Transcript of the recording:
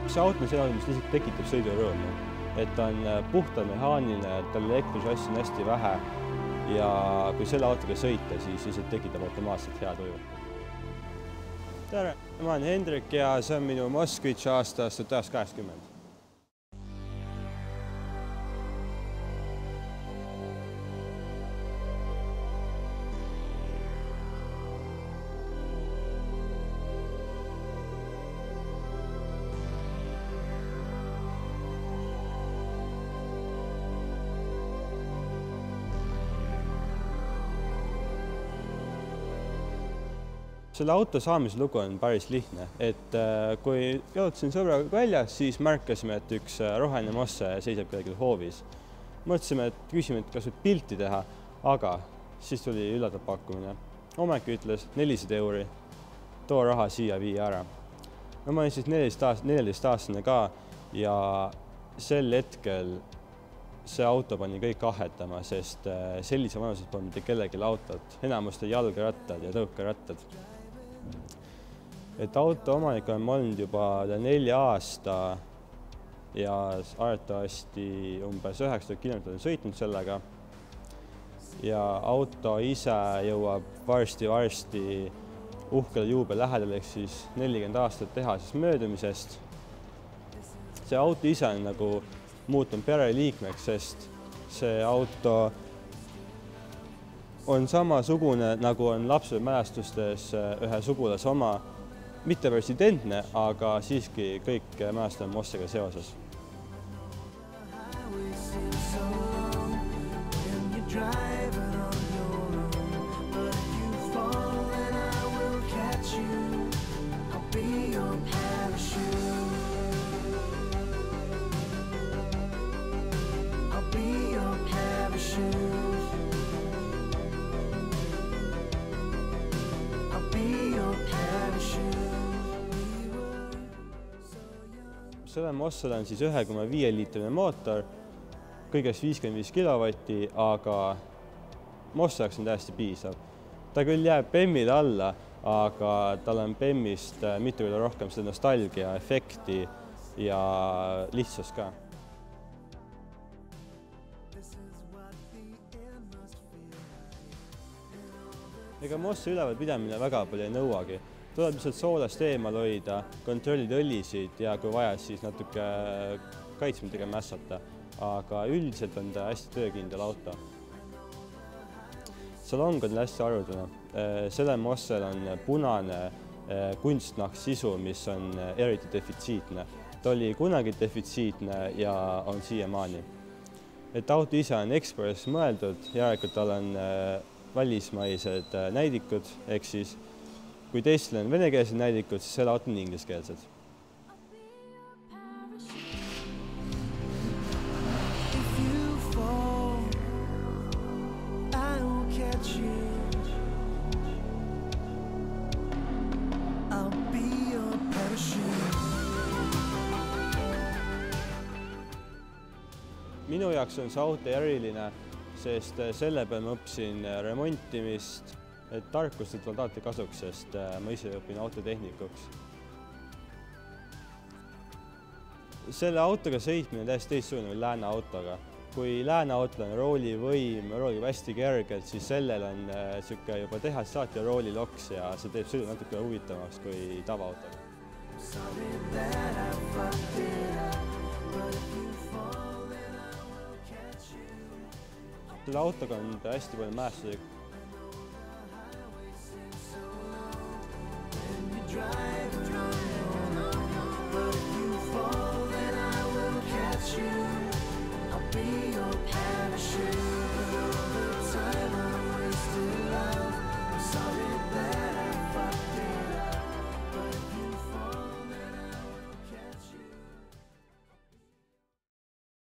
see auto on see, mis lihtsalt tekitab sõidurõõmu. Et ta on puhta mehaaniline, tal elektrišassi on hästi vähe ja kui selle autoga sõita, siis lihtsalt tekitab automaatselt hea tuju. Tere, ma olen Hendrik ja see on minu Moskvitš aastast 1980. Selle auto saamise lugu on päris lihtne, et kui jalutasin sõbraga väljas, siis märkasime, et üks roheline Mosse seisab kuidagi hoovis. Mõtlesime, et küsime, et kas võib pilti teha, aga siis tuli üllatav pakkumine. Omeki ütles 400 €, too raha siia vii ära. No, ma olin siis 14-aastane ka ja sel hetkel see auto pani kõik ahetama, sest sellise vanuses pole mitte kellelgi autot, enamuste jalgrattad ja tõukerattad. Et auto omanik on olnud juba 4 aasta ja arvatavasti umbes 900 kilomeetrit on sõitnud sellega. Ja auto ise jõuab varsti uhkele juube lähedale, ehk siis 40 aastat tehases möödumisest. See auto ise on nagu muutunud pereliikmeks, sest see auto on samasugune, nagu on lapsepõlvemälestustes ühe sugulase oma. Mitte päris identne, aga siiski kõik mälestavad Mossega seoses. Sellel Mossel on siis 1,5 liitrine mootor, kõigest 55 kilovatti, aga Mosse jaoks on täiesti piisav. Ta küll jääb BEM-ile alla, aga tal on BEM-ist mitu korda rohkem seda nostalgia efekti ja lihtsust ka. Ega Mosse ülevalpidamine väga palju ei nõuagi. Tuleb lihtsalt soolast eemal hoida, kontrollida õlisid ja kui vaja, siis natuke kaitsmidega mässata. Aga üldiselt on ta hästi töökindel auto. Salong on hästi haruldane. Sellel Mossel on punane kunstnahk sisu, mis on eriti defitsiitne. Ta oli kunagi defitsiitne ja on siiamaani. Et auto ise on Express mõeldud, järelikult tal on välismaised näidikud, ehk siis kui teistel on venekeelsed näidikud, siis selle auto on ingliskeelsed. Minu jaoks on see auto eriline, sest selle peal ma õppisin remontimist, et tarkust tuleb alati kasuks, sest ma ise õpin autotehnikuks. Selle autoga sõitmine on täiesti teistsugune kui lääne autoga. Kui lääne autol on roolivõim, roolib hästi kergelt, siis sellel on juba tehast saati rooliloks ja see teeb sõidu natuke huvitavaks kui tavaautoga. Selle autoga on hästi palju mälestusi